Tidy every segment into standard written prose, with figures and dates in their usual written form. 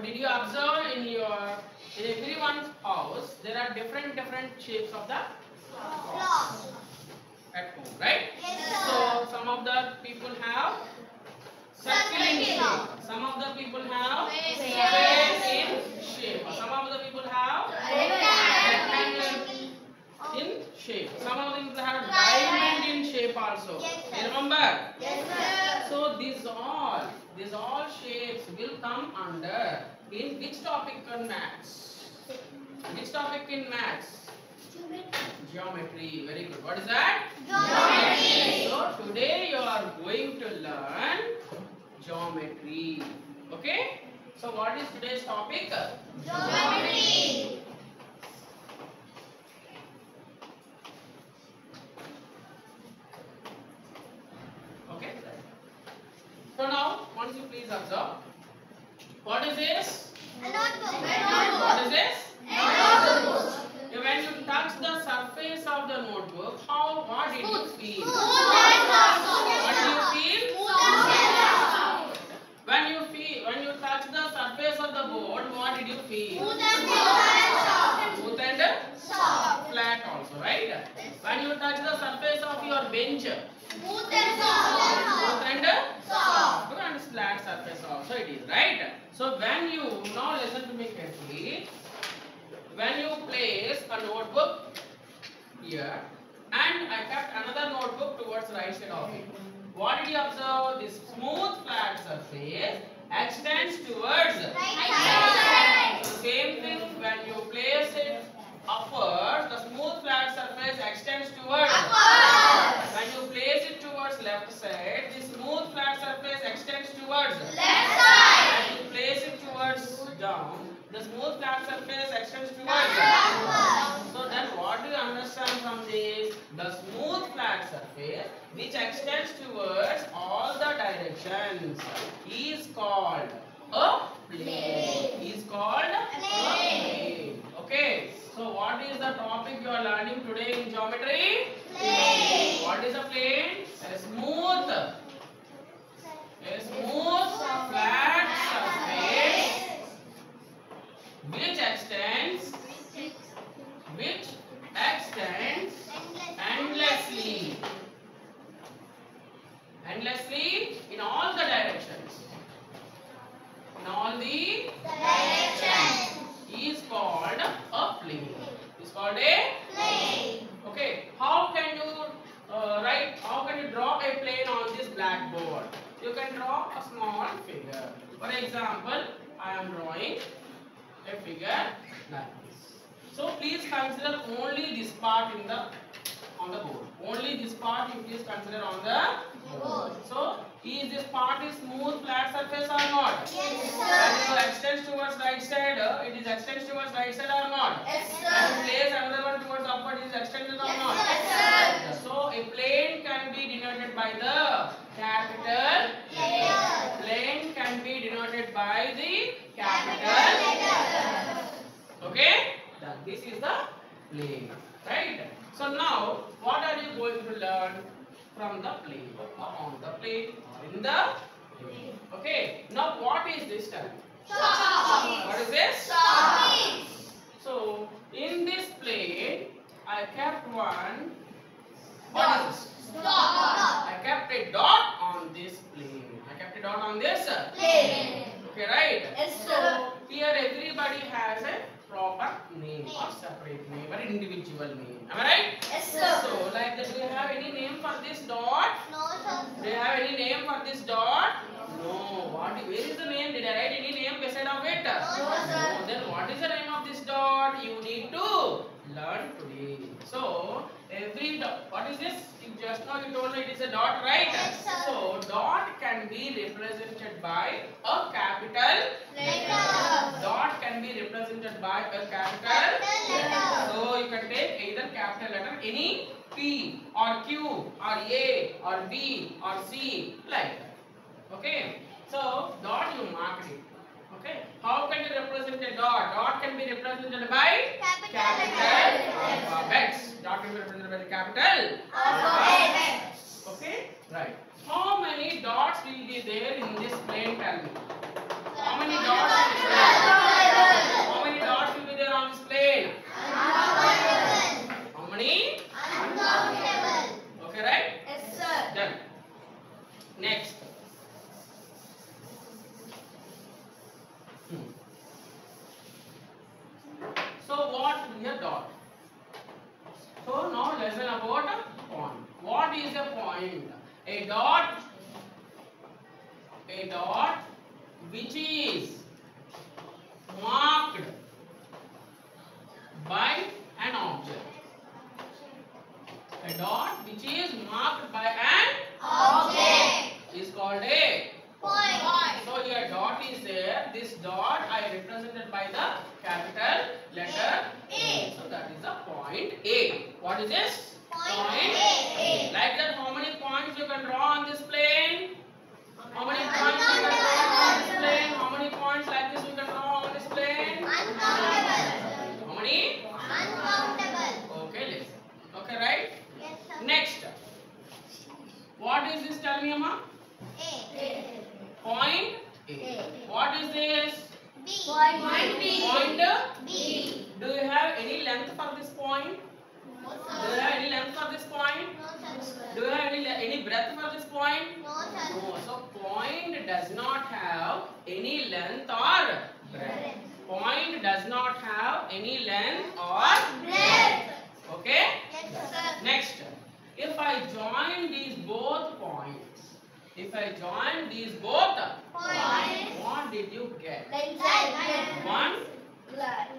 did you observe in everyone's house there are different shapes of the clocks at home, right? Yes, so some of the people have circular in shape, some of the people have square in shape, some of the people have rectangular in shape, some of the people have diamond in shape also. You remember? Yes, sir. So these all shapes will come under in which topic in maths? Which topic in maths? Geometry. Very good. What is that? Geometry. So today you are going to learn geometry. Okay? So what is today's topic? Geometry. Okay. So now, once you please observe, what is this? A notebook. What is this? A notebook. When you touch the surface of the notebook, what did you feel? What do you feel? When you touch the surface of the board, what did you feel? Smooth and flat also, right? When you touch the surface of your bench, smooth and soft and flat surface also it is, right? So when you, now listen to me carefully, when you place a notebook here and I kept another notebook towards right side of it, what did you observe? This smooth flat surface extends towards Right side. So same thing, when you place it upwards, the smooth flat surface extends towards Upwards. When you place it towards left side, the smooth flat surface extends towards Left side. When you place it towards down, the smooth flat surface extends towards Upwards. So then what do you understand from this? The smooth flat surface which extends towards all the directions is called a plane. Is called a plane. Okay. So what is the topic you are learning today in geometry? Plane. What is a plane? A smooth flat surface which extends endlessly in all the directions. In all the Direction. is called a plane. Is called a Plane. Okay. How can you How can you draw a plane on this blackboard? You can draw a small figure. For example, I am drawing a figure like this. So please consider only this part on the board. Only this part you please consider on the board. So is this part is smooth flat surface or not? Yes, When sir. you extends towards right side, it is extends towards right side or not? Yes, When sir. you place another one towards upward, it is extended or Yes, not? sir. So a plane can be denoted by the capital Letter. Plane can be denoted by the capital Letter. Okay? Then this is the plane. Right? So now, what are you going to learn from the plane? On the plane or in the plane. Okay? Now what is this term? What is this? So in this plane, I kept one. What is this? I kept a dot on this plane. I kept a dot on this Plane. Okay, right? Yes, sir. So here everybody has a proper name or separate name or individual name. Am I right? Yes, sir. So like this, do you have any name for this dot? No, sir. Do you have any name for this dot? No. Where is the name? Did I write any name beside of it? No, sir. No. Then what is the name of this dot? You need to learn today. So every dot, what is this? Just now you told me it is a dot, right? Yes, sir. So dot can be represented by a capital Letter. Dot can be represented by a capital Letter. So you can take either capital letter, any P or Q or A or B or C, like that. Okay. So dot you mark it. Okay. How can you represent a dot? Dot can be represented by capital alphabets. Dot can be represented by the capital alphabets. Okay. Right. How many dots will be there in this plane? Tell me. How many dots? represented by the capital letter A. So that is the point A. What is this? Point A. Like that, how many points you can draw on this plane? How many points you can draw on this plane? How many points like this you can draw on this plane? Uncountable. How many? Uncountable. Okay, listen. Okay, right? Yes, sir. Next. What is this? Tell me, Amma. A. Point A. What is this? B. Point B. Point B. Do you have any length for this point? No, Do you have any length for this point? No, sir. Do you have any breadth for this point? No, sir. No. So point does not have any length or breadth. Point does not have any length or breadth. Okay? Yes, sir. Next, if I join these both points, what did you get? One,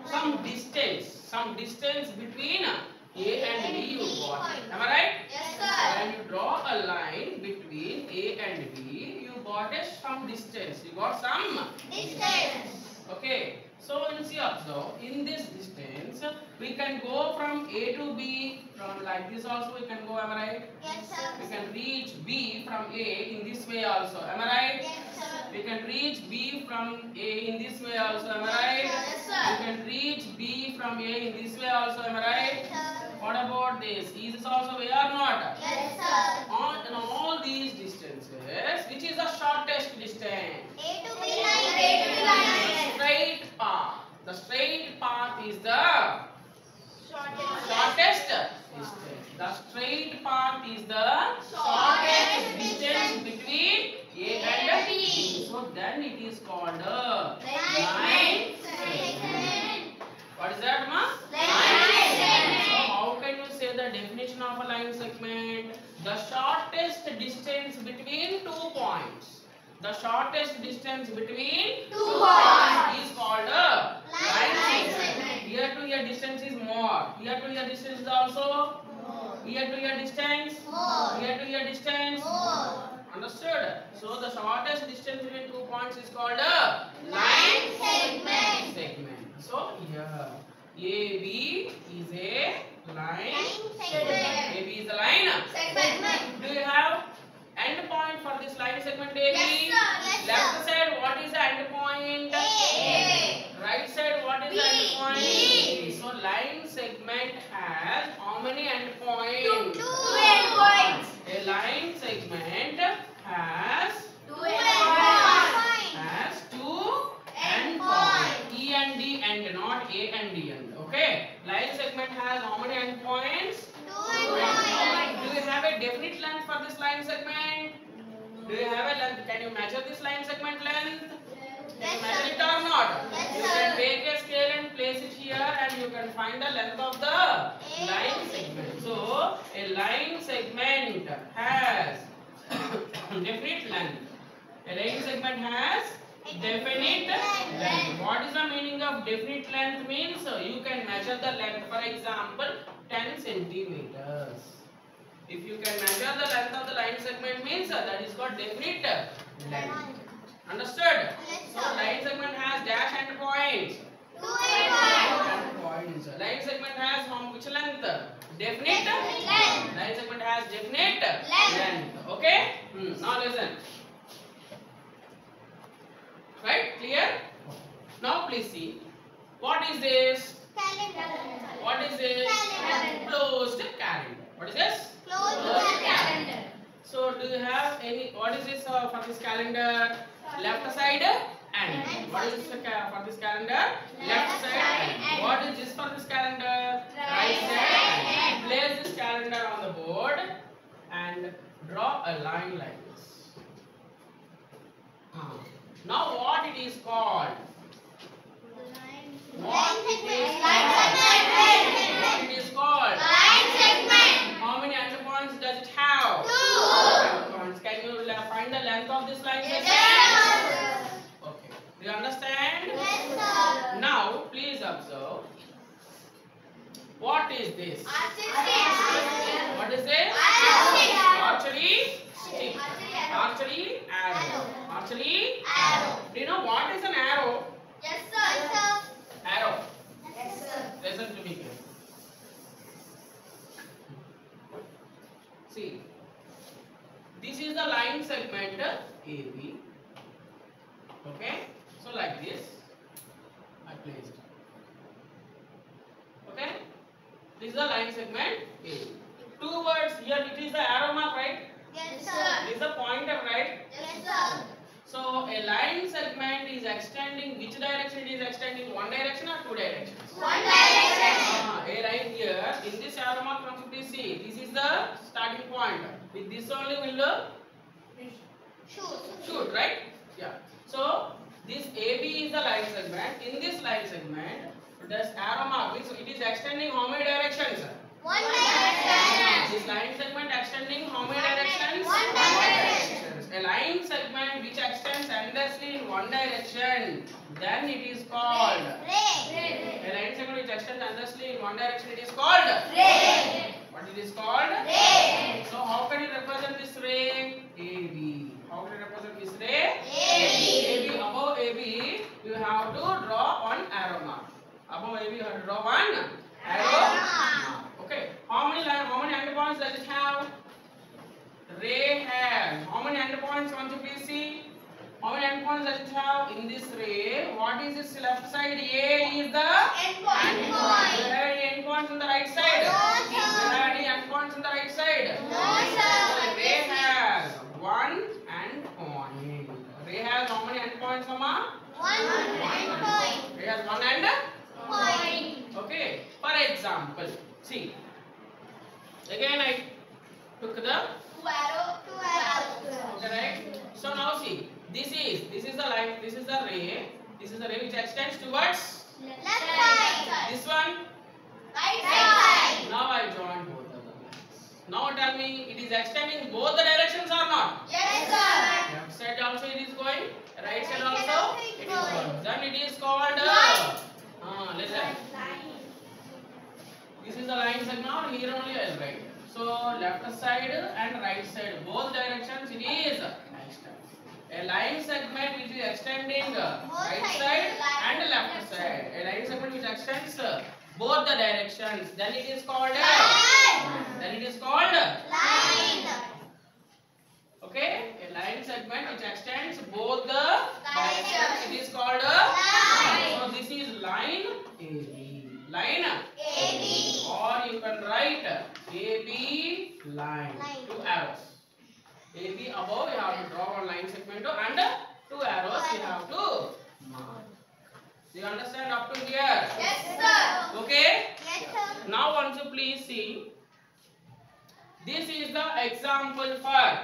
some distance between A and B you got. Am I right? Yes, sir. When you draw a line between A and B, you got some distance. You got some Distance. Okay. So you see, observe, in this distance, we can go from A to B, from like this also we can go, am I right? Yes, sir. We can reach B from A in this way also, am I right? Yes, sir. We can reach B from A in this way also, am I right? Yes, sir. We can reach B from A in this way also, am I right? Yes, sir. What about this? Is this also way or not? Yes, sir. In all these distances, which is the shortest distance? A to B line. The straight path. The straight path is the shortest distance. The straight path is the shortest distance between A and B. So then it is called a line segment. What is that, ma? So how can you say the definition of a line segment? The shortest distance between 2 points. The shortest distance between 2 points is called a line segment. Here to here distance is more. Here to here distance is also here to here distance. Here to here distance. Understood? So the shortest distance between 2 points is called a line segment. So here AB is a line segment. AB is a line segment. Do you have end point for this line segment AB? Yes, sir. Left side, what is the end point? A. Right side, what is the B. end point? B. So line segment has how many end points? Two endpoints. A line segment has Two endpoints. has 2 End end point. points. E and D end, not A and D end. Okay. Line segment has how many end points? Two endpoints. Do you have a definite length for this line segment? Do you have a length? Can you measure this line segment length? Can you measure it or not? Yes, You sir. can take a scale and place it here and you can find the length of the line segment. So, a line segment has definite length. A line segment has definite length. What is the meaning of definite length? Means you can measure the length. For example, 10 centimeters. If you can measure the length of the line segment means that is called definite length. Understood? So line segment has dash end points. Two endpoints. End points. Line segment has from which length? Definite Length. Line segment has definite Length. length. Okay? Now listen. Right? Clear? Now please see. What is this? Calendar. What is this? Calendar. Closed calendar. What is this? Closed calendar. So do you have any? What is this for this calendar? Left side and. What is this for this calendar? Left side and. What is this for this calendar? Right side and. Place this calendar on the board and draw a line like this. Now what it is called? What it is called? What it is called? Line segment. How many end points does it have? 2. End points. Can you find the length of this line segment? Yes. Okay. Do you understand? Yes, sir. Now, please observe. What is this? What is this? Archery stick. Archery arrow. Archery. Arrow. Do you know what is an arrow? Yes, sir. AB. Okay, so like this I placed. Okay, this is the line segment A. Two words here, it is the arrow mark, right? Yes, sir. It is the pointer, right? Yes, sir. So a line segment is extending, which direction it is extending? One direction or two directions? One direction. A line here, in this arrow mark from please see, this is the starting point. With this only will shoot, right? Yeah. So this AB is the line segment. In this line segment, this arrow mark means it is extending how many directions? One direction. This line segment extending how many directions? One direction. A line segment which extends endlessly in one direction, then it is called. Ray. A line segment which extends endlessly in one direction, it is called. Ray. What it is called? Ray. So how can you represent this ray? AB. How can you represent this ray? AB. Above AB, you have to draw one arrow mark. Above AB, you have to draw one arrow mark. Okay. How many endpoints does it have? Ray has. How many endpoints? Want to please see? How many endpoints does it have? In this ray, what is its left side? A is the endpoint. Do you have any endpoints on the right side? No, sir. Do you have any endpoints on the right side? No, sir. So ray has one endpoint. Ray has how many endpoints, Mama? One endpoint. Ray has one Point. Okay. For example, see. Again, I took the. Two arrows. Okay, right? So now see, this is the line, this is the ray which extends towards Left side. this one. Right side. Now I join both of the lines. Now tell me, it is extending both the directions or not? Yes, sir. Left side also it is going, right side also it is going. Then it is called listen. This is the line segment. Here only I will write. So left side and right side, both directions it is extend. A line segment which is extending right side and left side. A line segment which extends both the directions. Then it is called Line. Okay, a line segment which extends both the directions. It is called Line. So this is line AB. Line AB. or you can write AB line. Line. Two arrows. AB above you have to draw one line segment and two arrows you have to mark. Do you understand up to here? Yes, sir. Okay. Yes, sir. Now want to please see. This is the example for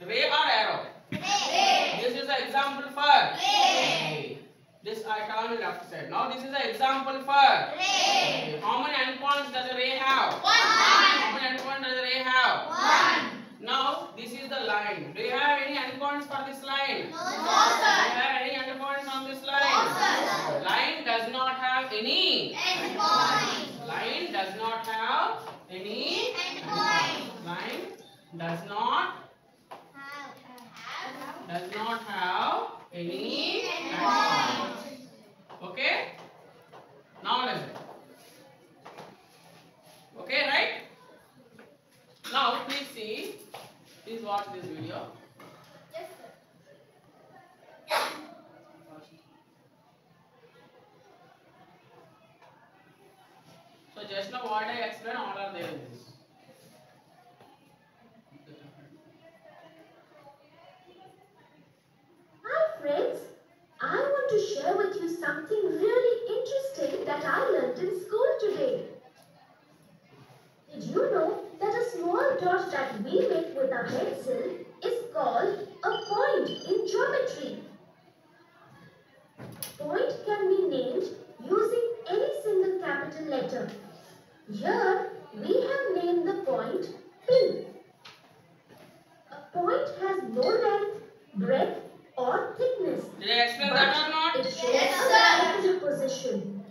ray or arrow. Ray. This is the example for Ray. This I turn left side. Now this is the example for Ray. How many endpoints does a ray have? One. How many endpoints does a ray have? One. Now this is the line. Do you have any endpoints for this line? No, Do you sir. have any endpoints on this line? No, sir. Line does not have any. Endpoint. Line does not have any. Endpoint. Line does not have any endpoint. Okay? Now listen. Okay, right? Now please see. Please watch this video. Yes, sir. So just now what I explained, all are there in this. Hi friends, I want to share with you something really interesting that I learned in school today. Did you know that a small dot that we make with a pencil is called a point in geometry? Point can be named using any single capital letter. Here we have named the point P. A point has no length, breadth or thickness, Did I explain that or not? it shows Yes, a sir. relative position.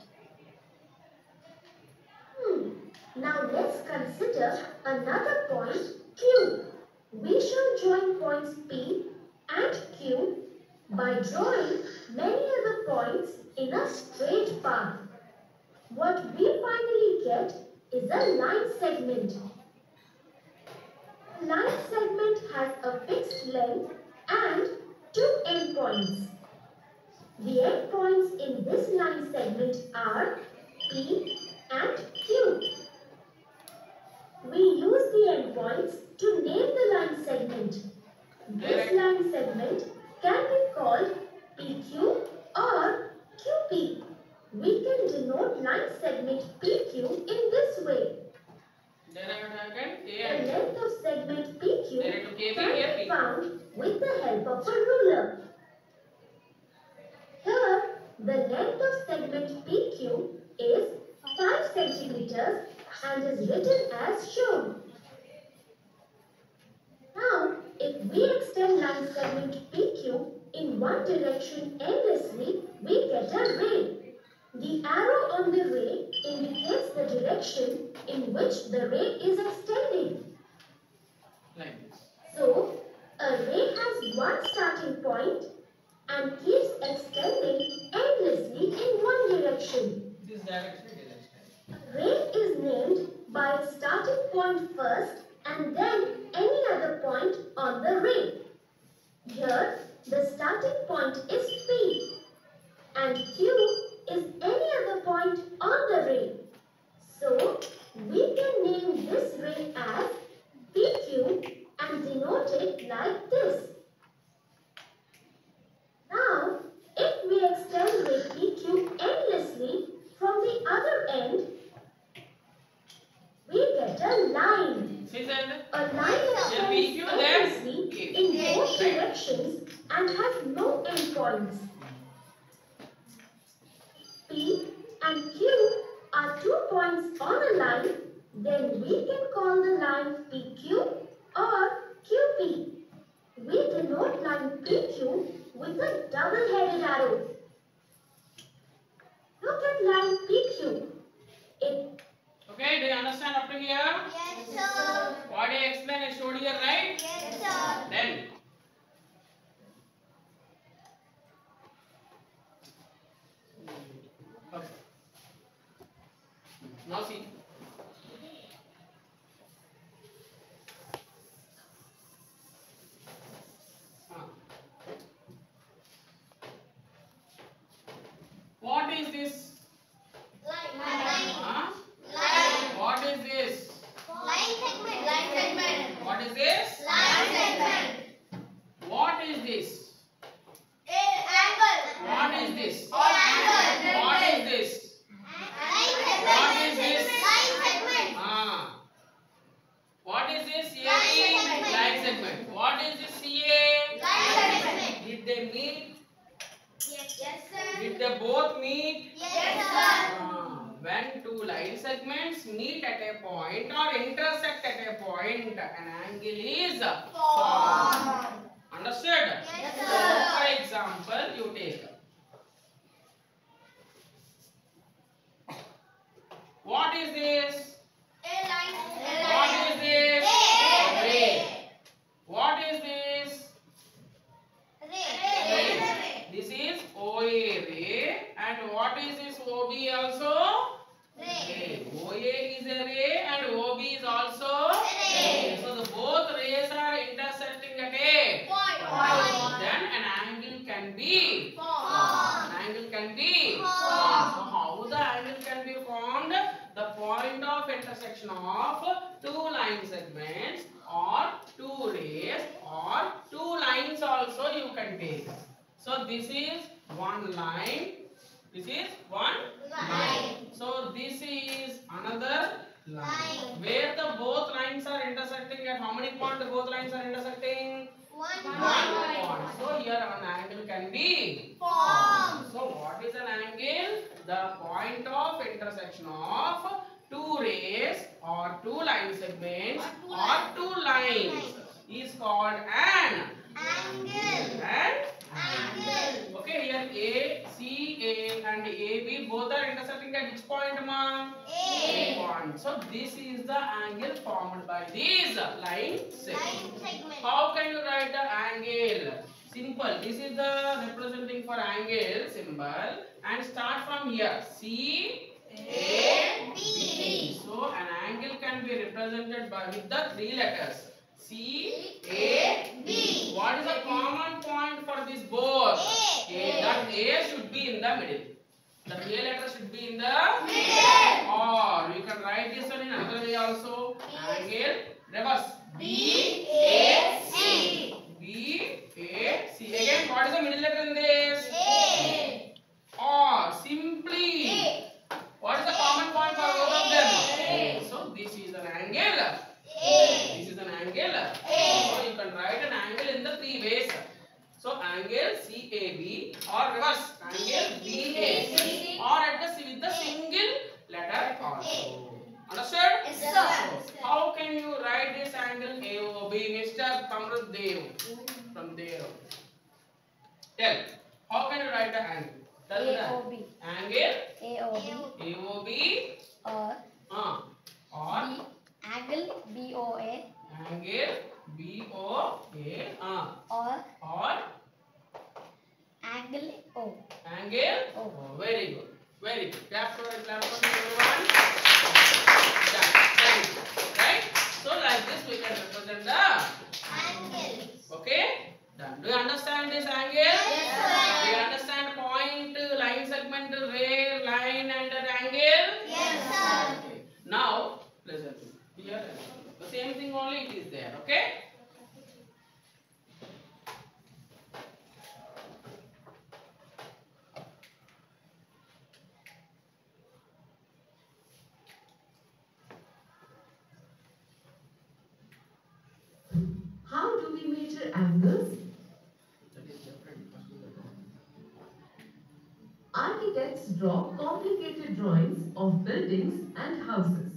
Now let's consider another point Q. We shall join points P and Q by drawing many other points in a straight path. What we finally get is a line segment. A line segment has a fixed length and two endpoints. The endpoints in this line segment are P and Q. We use the endpoints to name the line segment. This line segment can be called PQ or QP. We can denote line segment PQ in this way. The length of segment PQ can be found with the help of a ruler. Here, the length of segment PQ is 5 centimeters and is written as shown. Now, if we extend line segment PQ in one direction endlessly, we get a ray. The arrow on the ray indicates the direction in which the ray is extending. Like this. So, a ray has one starting point and keeps extending endlessly in one direction. This direction is extended. Ray is named by its starting point first and then any other point on the ray. Here, the starting point is P and Q is any other point on the ray. So, we can name this ray as PQ and denote it like this. Now, if we extend ray PQ endlessly from the other end, we get a line. A line extends endlessly in both directions and has no endpoints. P and Q are 2 points on a line, then we can call the line PQ or QP. We denote line PQ with a double-headed arrow. Look at line PQ. Okay, do you understand up to here? Yes, sir. What I explained I showed here, right? Yes, sir. Then okay. Now see. What is this? Line. What is this? Line segment. Line segment. What is this? Line segment. What is this? Angle. What is this? Angle. What is this? Line segment. What is this? Line segment. What is this? Line segment. Line segment. What is this? CA? Line segment. Did they meet? Yes, sir. Did they both meet? Yes, sir. When two line segments meet at a point or intersect at a point, an angle is formed. Understood? Yes, So, sir. for example, you take. What is this? What is this? Ray. What is this? Ray. This is OA ray. And what is this OB also? Ray. OA is a ray and OB is also Ray. So the both rays are intersecting at a Point. Then an angle can be Formed. An angle can be Formed. So how the angle can be formed? The point of intersection of two line segments or two rays or two lines also you can take. So this is one line. This is one line. So this is another line. Where the both lines are intersecting at how many points both lines are intersecting? One One point. So here an angle can be formed. So what is an angle? The point of intersection of two rays or two line segments or two lines is called an Angle. And Angle. okay, here A, C, A and AB both are intersecting at which point, ma? A. Point. So this is the angle formed by these line Line segments. segment. How can you write the angle? Simple. This is the representing for angle symbol and start from here. C, A, B. So an angle can be represented by with the three letters C, A, B. What is the common point for this both? A. That A should be in the middle. The A letter should be in the middle. Or you can write this one in another way also. Angle reverse. B-A-C. B-A-C. Again, what is the middle letter in this? A. Or simply. A. What is the common point for both of them? A. So this is an angle. A. This is an angle. A. So you can write an angle in the three ways. So angle CAB or reverse angle BAC or at the with the single letter also. Understood? Yes, sir. So, how can you write this angle AOB, Mr. Kamruddin? From there. Tell. How can you write the angle? Tell me that. AOB. Angle AOB AOB or or B, angle BOA angle BOA or or angle O. angle. Oh. Oh, very good. Very good. Clap for everyone. Done. Very good. Right? So like this we can represent the Angle. okay? Done. Do you understand this angle? Yes, sir. Do you understand point, line segment, ray, line and an angle? Yes, sir. Okay. Now, listen. Here, the same thing only it is there. Okay? How do we measure angles? That is different. Architects draw complicated drawings of buildings and houses.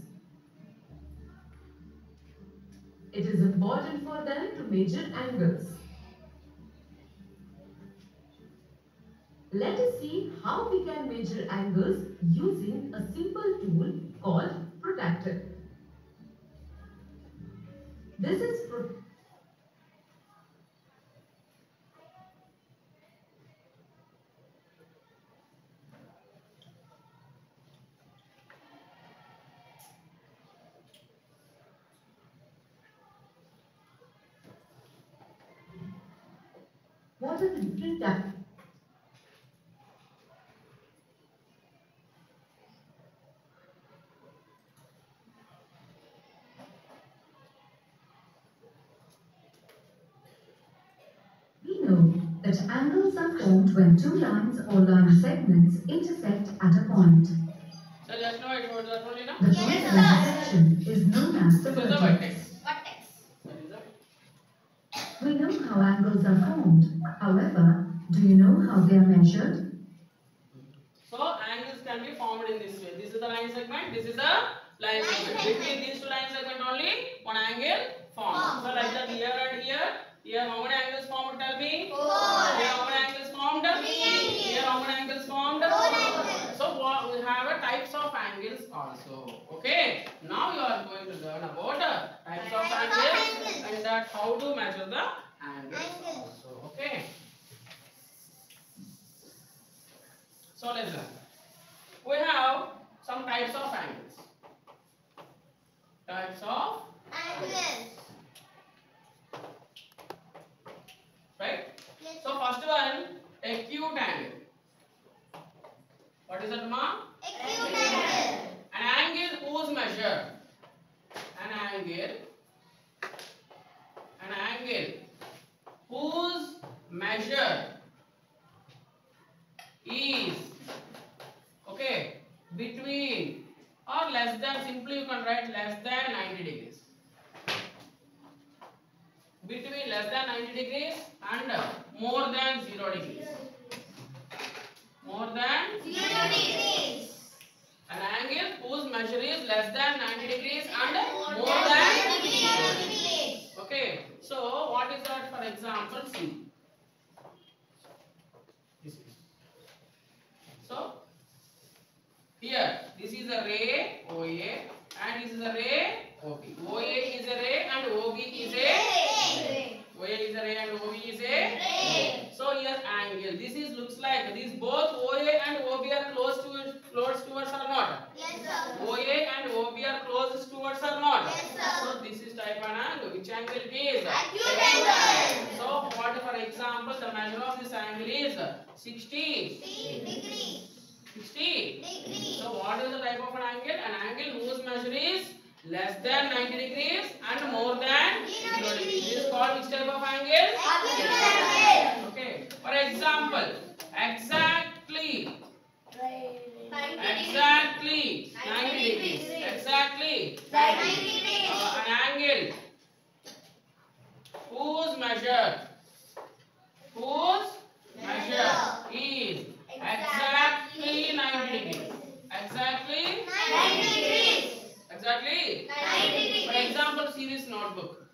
It is important for them to measure angles. Let us see how we can measure angles using a simple tool called protractor. This is what are the different types? We know that angles are formed when two lines or line segments intersect at a point. So just know it was that only now. The Yes, point of sir. intersection is known as the This is the vertex. vertex. Vertex. That is the We know how angles are formed. However, do you know how they are measured? so angles can be formed in this way. This is the line segment. This is the line segment. Between these two line segment only one angle formed. So like that here and here. Here how many angles formed? Tell me. Four. Here how many angles formed? Three angles. Here how many angles formed? Four angles. So we have a types of angles also. Okay. Now you are going to learn about types of angles and that how to measure the angles also. Okay. So let's learn. We have some types of angles. Types of Angles. right. Yes. So first one, acute angle. What is that, ma? Acute angle. An angle whose measure. An angle whose measure is okay between or less than. Simply you can write less than 90 degrees. Between less than 90 degrees and more than 0 degrees. More than 0 degrees. an angle whose measure is less than 90 degrees and more More than than 0 0 degrees. degrees. Okay, so what is that? For example, see. This is. So here, this is a ray OA and this is a ray OB. OA is a ray and OB is a Ray. OA is a ray and OB is a Ray. So here angle. This is looks like these both OA and OB are close towards or not? Yes, sir. OA and OB are close towards or not? Yes, sir. So this is type an angle. Which angle it is? Acute angle. So this angle is 60. 60. So what is the type of an angle? An angle whose measure is less than 90 degrees and more than 0 degrees. This is called which type of angle? Okay. For example, exactly 90 degrees. Exactly an angle whose measure is exactly 90 degrees. Exactly 90 degrees. For example, see this notebook.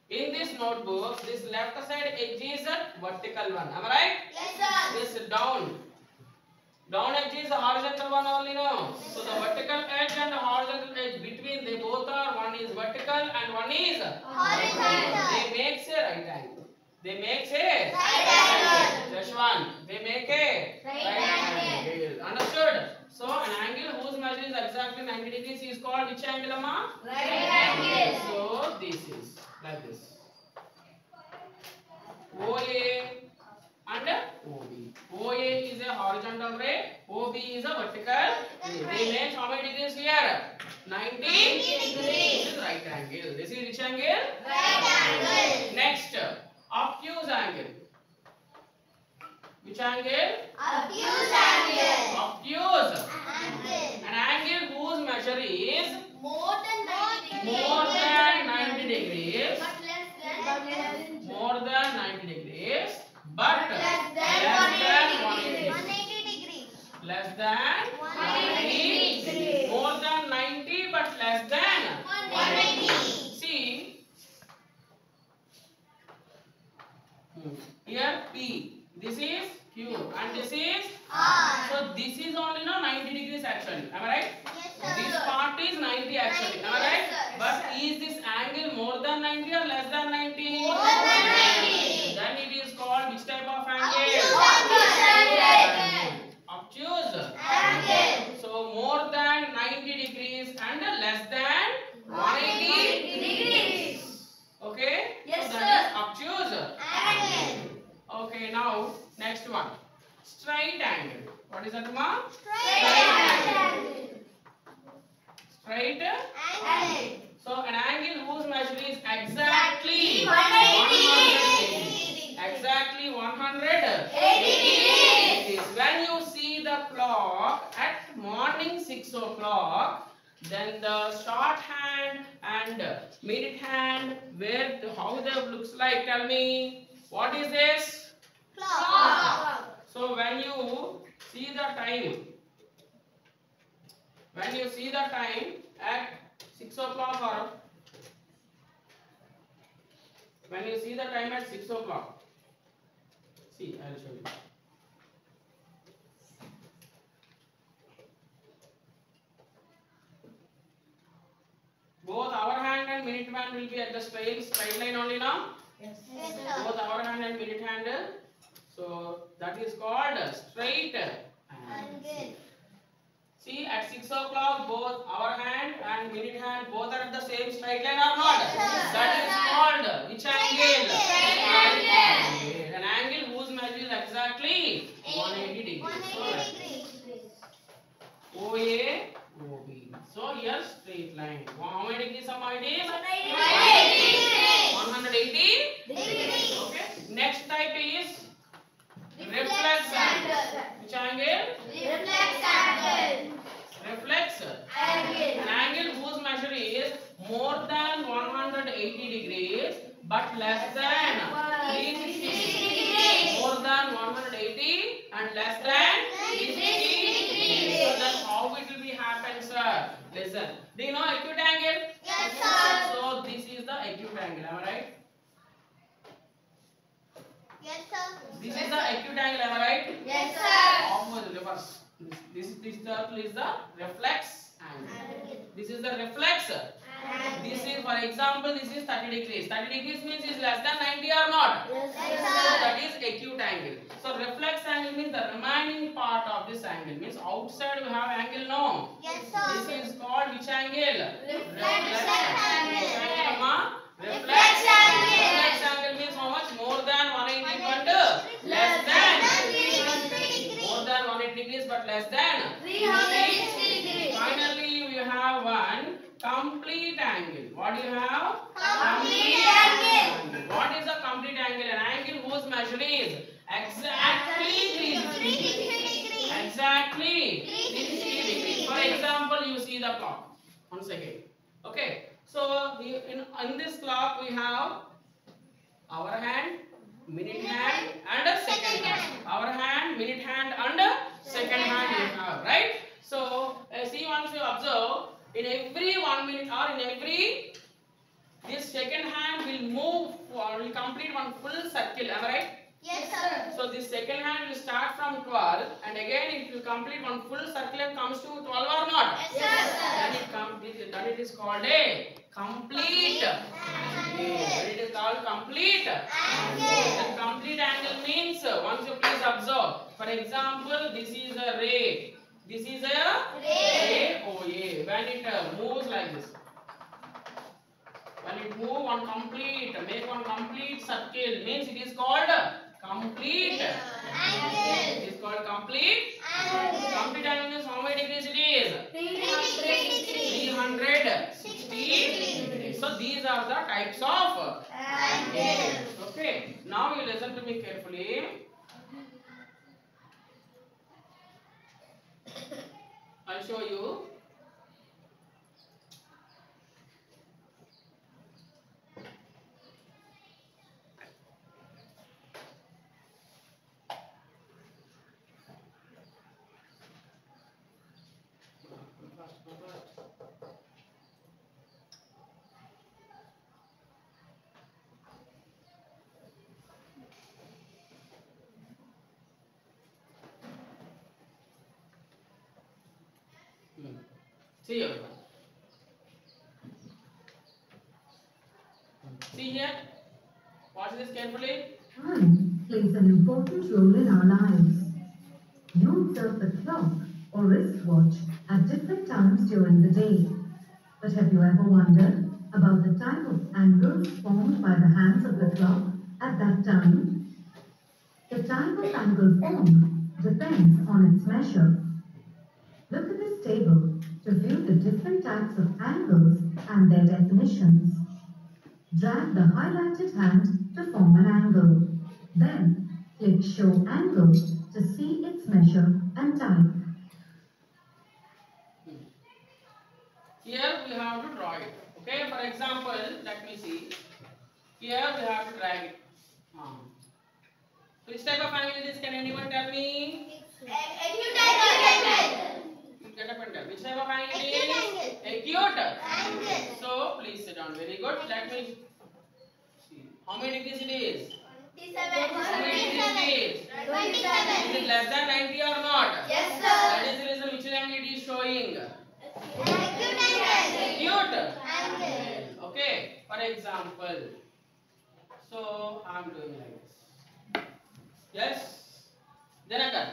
In this notebook, this left side edge is a vertical one. Am I right? This down edge is a horizontal one only, no? So the vertical edge and the horizontal edge between, they both are, one is vertical and one is horizontal. They make a right angle. They make a right angle. Just one. They make a right angle. Understood? So an angle whose measure is exactly 90 degrees is called which angle, amma? Right angle. So this is like this. OA and OB. OA is a horizontal ray, OB is a vertical ray. They make how many degrees here? 90 degrees. This is right angle. This is which angle? Right angle. Next, obtuse angle. Which angle? Obtuse angle. Obtuse. An angle whose measure is more than 90 degrees. More than 90 degrees. But less than 180 degrees. Less than 180 degrees. More than 90 but less than 180. See, here P. This is Q and this is R. So this is only 90 degrees actually. Am I right? This part is 90 actually. Am I right? But is this angle more than 90 or less than 90? More than 90. Then it is called which type of angle? Obtuse angle. So more than 90 degrees and less than 180 degrees. Okay? Yes, so that is obtuse angle. Okay, now next one. Straight angle. What is that, ma? Straight angle. Straight angle. So an angle whose measure is exactly 180. Exactly 180 degrees. When you see the clock at morning 6 o'clock, then the short hand and minute hand, how they looks like? Tell me. What is this? Clock. So when you see the time, at 6 o'clock or when you see the time at 6 o'clock, see, I will show you. Both hour hand and minute hand will be at the straight line only now. Yes. Both hour hand and minute hand. So that is called straight angle. See, at 6 o'clock, both hour hand and minute hand both are at the same straight line or not? Yes. That is called which angle? Straight angle. An angle whose measure is exactly 180 degrees. OA, OB. So here straight line. How many degrees am I doing? 180 degrees. Okay. Next type is reflex angle. Which angle? Reflex angle. An angle whose measure is more than 180 degrees but less than 360 degrees. More than 180 and less than 360 degrees. So then how it will be happen, sir? Listen. Do you know acute angle? Yes, sir. So this is the acute angle. Am I right? Yes, sir. This is the acute angle. Am I right? Yes, sir. Opposite, reverse. This is the reflex angle. This is the reflex. This is, for example, this is 30 degrees. 30 degrees means is less than 90 or not? Yes, sir. So that is acute angle. So reflex angle means the remaining part of this angle. Means outside we have angle, no? Yes, sir. This is called which angle? Reflex angle. Which angle, ma? Reflex angle. Reflex angle means how much? More than 180 but less than 360 Finally, we have one complete angle. What do you have? Complete angle. What is a complete angle? An angle whose measure is exactly 360 degrees. Exactly 360 degrees. For example, you see the clock. 1 second. Okay. So in this clock we have hour hand, minute hand, and a second hand. Hour hand, minute hand, and a second hand you have, right? So see, once you observe, in every 1 minute or in every, this second hand will move or will complete one full circle. Am I right? Yes, sir. So this second hand will start from 12 and again it will complete one full circle and comes to 12 or not? Yes, Then it is called a complete angle. It is called complete angle. And complete angle means, once you please observe. For example, this is a ray. This is a ray OA. When it moves like this. When it move on complete, make one complete circle, means it is called complete angle. It is called complete angle. Complete angle means how many degrees it is? 360 degrees. So these are the types of angles. Okay. Now you listen to me carefully. I'll show you. See here. See here. Watch this carefully. Time plays an important role in our lives. You observe the clock or wristwatch at different times during the day. But have you ever wondered about the type of angles formed by the hands of the clock at that time? The type of angle formed depends on its measure. Look at this table to view the different types of angles and their definitions. Drag the highlighted hand to form an angle. Then, click Show Angle to see its measure and type. Here we have to draw it. Okay, for example, let me see. Here we have to drag it. Which type of angle it is? Can anyone tell me? Acute angle. Get up and tell. Which type of angle it is? Acute angle. So please sit down. Very good. Let me see. How many degrees it is? 27. How many degrees it is? 27. Is it less than 90 or not? Yes, That sir. is the reason which angle it is showing. Acute angle. Acute angle. Okay. For example, so I am doing like this. Yes. Janaka.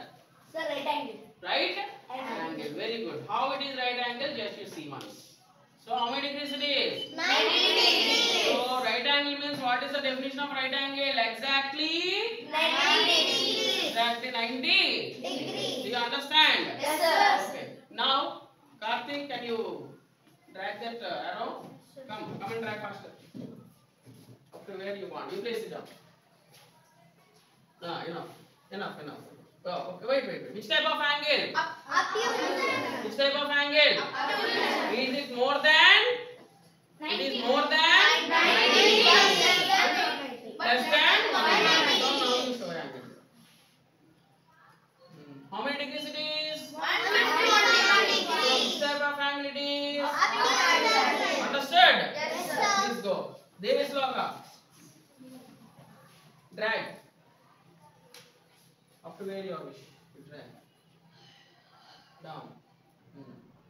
Sir, right angle. Right angle. Very good. How it is right angle? Just you see once. So how many degrees it is? 90 degrees. So right angle means what is the definition of right angle? Exactly 90 degrees. exactly 90 Degrees. Do you understand? Yes, sir. Okay. Now, Karthik, can you drag that arrow? Come and drag faster. Up to where you want. You place it down. Enough. Oh, okay, wait. Which type of angle? Up. Which type of angle? Is it more than? It is more than 90 degrees. Less than 190. So now you show angle. How many degrees it is? 121 Which degrees. type of angle it is? Up. Understood? Yes, sir. Please go. Devi Sloka. Drag. Up to where you wish. You drag. Down.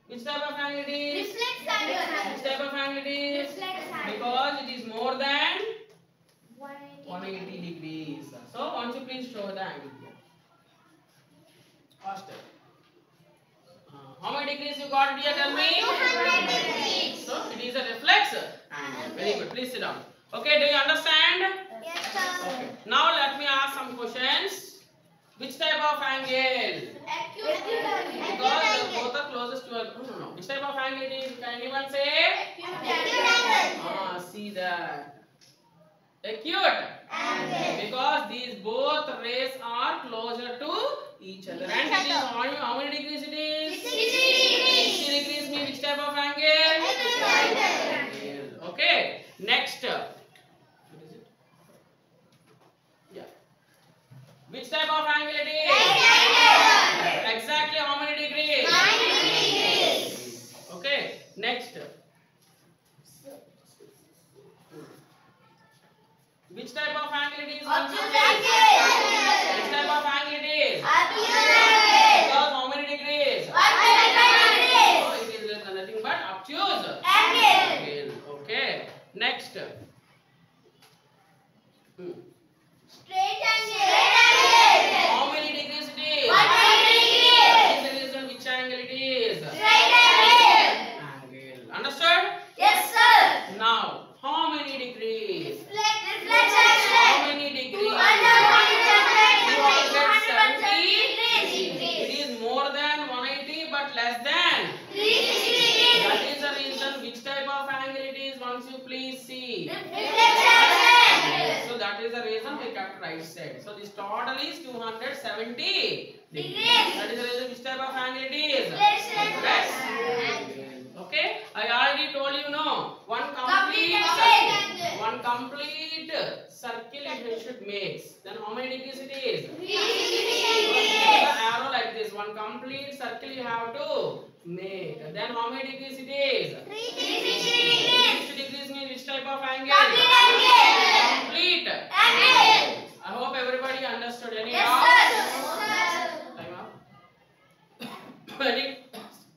Which type of angle it is? Reflex angle. Which type of angle it is? Reflex angle. Because it is more than 180. 180 degrees. So, once you please show the angle here. Faster. How many degrees you got here? Tell me. 200 degrees. So, it is a reflex angle. Very good. Please sit down. Okay, do you understand? Yes, sir. Okay. Now, let me ask some questions. Which type of angle? Acute angle. Because Acute. Angle. Because these both rays are closer to each other. And it is how many degrees it is? 60 degrees means which type of angle? Angle. Okay. Next. What is it? Yeah. Which type of angle it is? Exactly how many degrees? 90 degrees. Okay. Next. Which type of angle it is? Obtuse Which angle. type of angle it is? Obtuse angle. Because how many degrees? 125 degrees. So it is nothing but obtuse Angle. angle. Okay. Next. Straight angle. How many degrees it is? 120 degrees. What is the reason which angle it is? Straight angle. Angle. Understood? Yes, sir. Now, how many degrees? Reflection. How many degrees? 270 degrees. It is more than 180 but less than. 360 degrees. That is the reason which type of angle it is. Once you please see. Reflection. So that is the reason we kept right side. So this total is 270 degrees. Degrees. That is the reason which type of angle it is. Reflection. Reflection. Okay, I already told you no. One complete circle it should make. Then how many degrees it is? 360 The arrow like this. One complete circle you have to make. Then how many degrees it is? 360 60 degrees means which type of angle? Complete angle. Complete. Angle. I hope everybody understood. Any Yes, doubts? sir. Time up.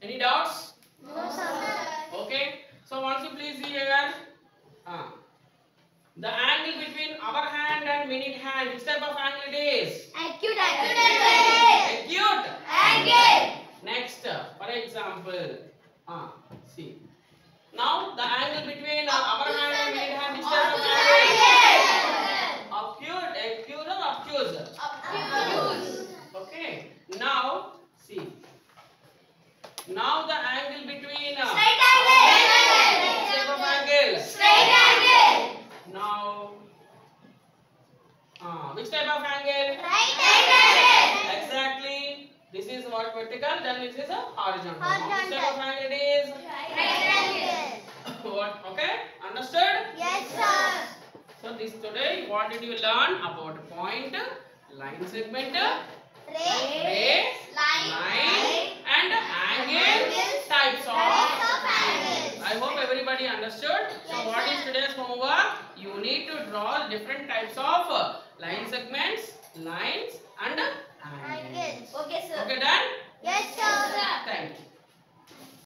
Any doubts? No, sir. Okay. So once you please see here. The angle between our hand and minute hand, which type of angle it is? Acute angle. Acute. Angle. Next, for example, see. Now the angle between our hand and minute hand, which type of angle? Acute. Acute or obtuse? Obtuse. Okay. Now see. Now the angle between Straight angle. which type of angle? Straight angle. Now, which type of angle? Right angle. Exactly. This is what vertical, then this is a horizontal. Horizontal. Which type of angle it is? Right angle. What? Okay? Understood? Yes, sir. So this today, what did you learn about point, line segment, ray, line, and angle types of angles. I hope everybody understood. So what is today's homework? You need to draw different types of line segments, lines, and angles. Okay, sir. Okay, done? Yes, sir. Thank you.